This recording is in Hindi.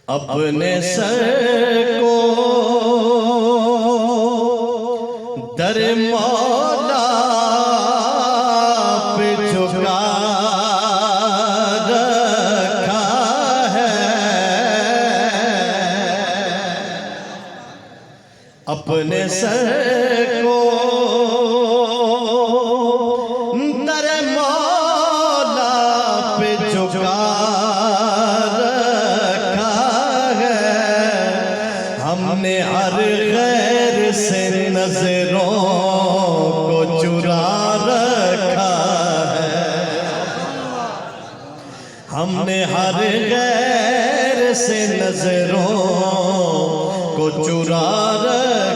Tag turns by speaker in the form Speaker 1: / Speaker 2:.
Speaker 1: अपने सर को दर मौला पे झुका रखा है। अपने सर को दर मौला पे झुका हमने हर गैर से नजरों को चुरा रखा है। हमने हर गैर से नजरों को चुरा रखा